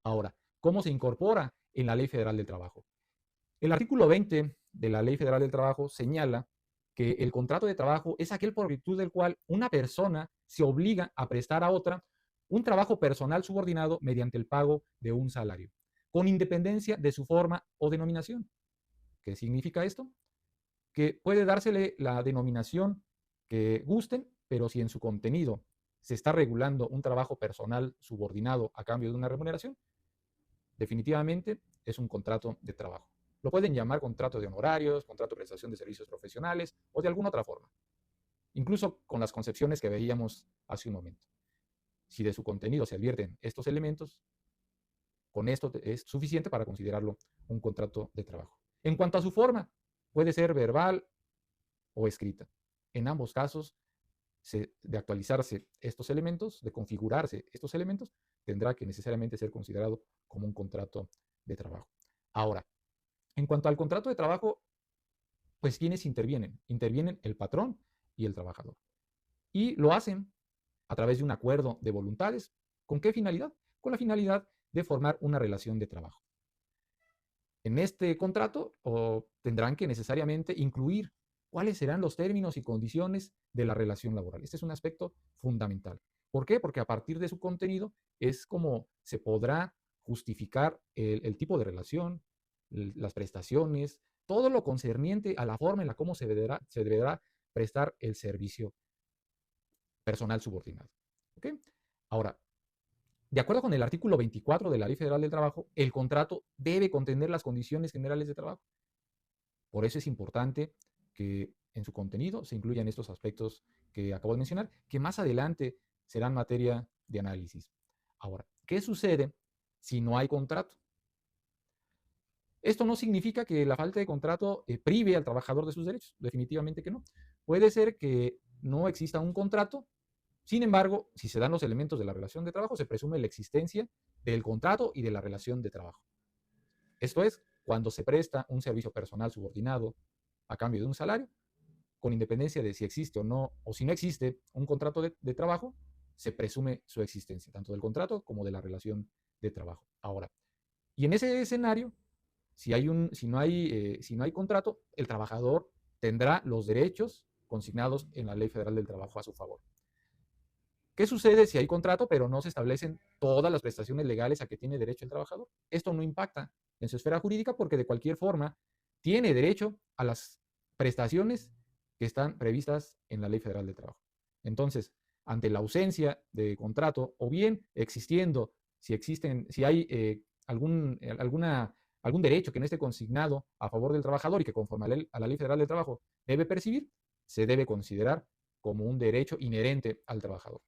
Ahora, ¿cómo se incorpora en la Ley Federal del Trabajo? El artículo 20 de la Ley Federal del Trabajo señala que el contrato de trabajo es aquel por virtud del cual una persona se obliga a prestar a otra un trabajo personal subordinado mediante el pago de un salario, con independencia de su forma o denominación. ¿Qué significa esto? Que puede dársele la denominación que gusten, pero si en su contenido se está regulando un trabajo personal subordinado a cambio de una remuneración, definitivamente es un contrato de trabajo. Lo pueden llamar contrato de honorarios, contrato de prestación de servicios profesionales o de alguna otra forma, incluso con las concepciones que veíamos hace un momento. Si de su contenido se advierten estos elementos, con esto es suficiente para considerarlo un contrato de trabajo. En cuanto a su forma, puede ser verbal o escrita. En ambos casos, de actualizarse estos elementos, de configurarse estos elementos, tendrá que necesariamente ser considerado como un contrato de trabajo. Ahora, en cuanto al contrato de trabajo, pues ¿quiénes intervienen? Intervienen el patrón y el trabajador. Y lo hacen a través de un acuerdo de voluntades. ¿Con qué finalidad? Con la finalidad de formar una relación de trabajo. En este contrato tendrán que necesariamente incluir cuáles serán los términos y condiciones de la relación laboral. Este es un aspecto fundamental. ¿Por qué? Porque a partir de su contenido es como se podrá justificar el tipo de relación, las prestaciones, todo lo concerniente a la forma en la cómo se deberá prestar el servicio personal subordinado. ¿Ok? Ahora, de acuerdo con el artículo 24 de la Ley Federal del Trabajo, el contrato debe contener las condiciones generales de trabajo. Por eso es importante que en su contenido se incluyan estos aspectos que acabo de mencionar, que más adelante serán materia de análisis. Ahora, ¿qué sucede si no hay contrato? Esto no significa que la falta de contrato prive al trabajador de sus derechos, definitivamente que no. Puede ser que no exista un contrato. Sin embargo, si se dan los elementos de la relación de trabajo, se presume la existencia del contrato y de la relación de trabajo. Esto es, cuando se presta un servicio personal subordinado a cambio de un salario, con independencia de si existe o no, o si no existe un contrato de trabajo, se presume su existencia, tanto del contrato como de la relación de trabajo. Ahora, y en ese escenario, si no hay contrato, el trabajador tendrá los derechos consignados en la Ley Federal del Trabajo a su favor. ¿Qué sucede si hay contrato pero no se establecen todas las prestaciones legales a que tiene derecho el trabajador? Esto no impacta en su esfera jurídica porque de cualquier forma tiene derecho a las prestaciones que están previstas en la Ley Federal del Trabajo. Entonces, ante la ausencia de contrato o bien existiendo, si hay algún derecho que no esté consignado a favor del trabajador y que conforme a la Ley Federal del Trabajo debe percibir, se debe considerar como un derecho inherente al trabajador.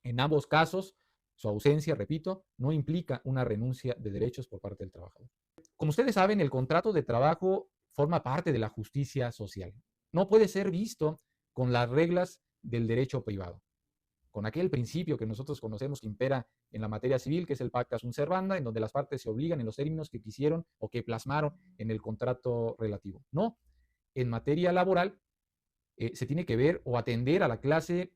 En ambos casos, su ausencia, repito, no implica una renuncia de derechos por parte del trabajador. Como ustedes saben, el contrato de trabajo forma parte de la justicia social. No puede ser visto con las reglas del derecho privado, con aquel principio que nosotros conocemos que impera en la materia civil, que es el pacta sunt servanda, en donde las partes se obligan en los términos que quisieron o que plasmaron en el contrato relativo. No, en materia laboral se tiene que ver o atender a la clase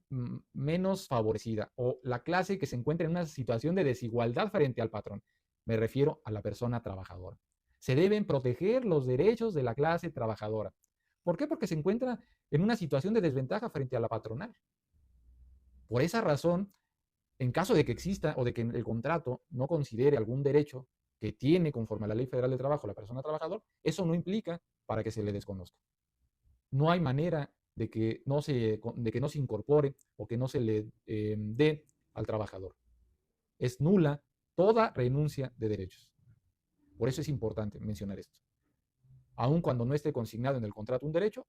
menos favorecida o la clase que se encuentra en una situación de desigualdad frente al patrón. Me refiero a la persona trabajadora. Se deben proteger los derechos de la clase trabajadora. ¿Por qué? Porque se encuentra en una situación de desventaja frente a la patronal. Por esa razón, en caso de que exista o de que el contrato no considere algún derecho que tiene conforme a la Ley Federal de Trabajo la persona trabajadora, eso no implica para que se le desconozca. No hay manera de que no se incorpore o que no se le dé al trabajador. Es nula toda renuncia de derechos. Por eso es importante mencionar esto. Aun cuando no esté consignado en el contrato un derecho,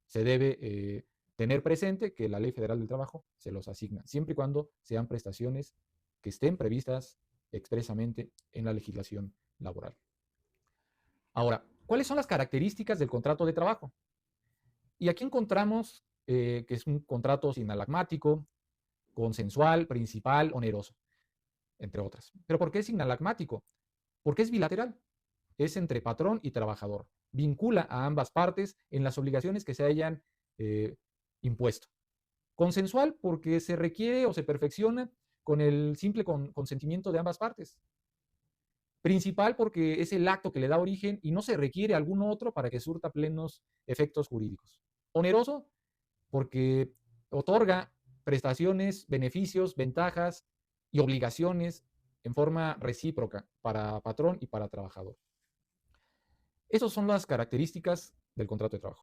se debe tener presente que la Ley Federal del Trabajo se los asigna, siempre y cuando sean prestaciones que estén previstas expresamente en la legislación laboral. Ahora, ¿cuáles son las características del contrato de trabajo? Y aquí encontramos que es un contrato sinalagmático, consensual, principal, oneroso, entre otras. ¿Pero por qué es sinalagmático? Porque es bilateral, es entre patrón y trabajador. Vincula a ambas partes en las obligaciones que se hayan impuesto. Consensual porque se requiere o se perfecciona con el simple consentimiento de ambas partes. Principal porque es el acto que le da origen y no se requiere algún otro para que surta plenos efectos jurídicos. Oneroso porque otorga prestaciones, beneficios, ventajas y obligaciones en forma recíproca para patrón y para trabajador. Esas son las características del contrato de trabajo.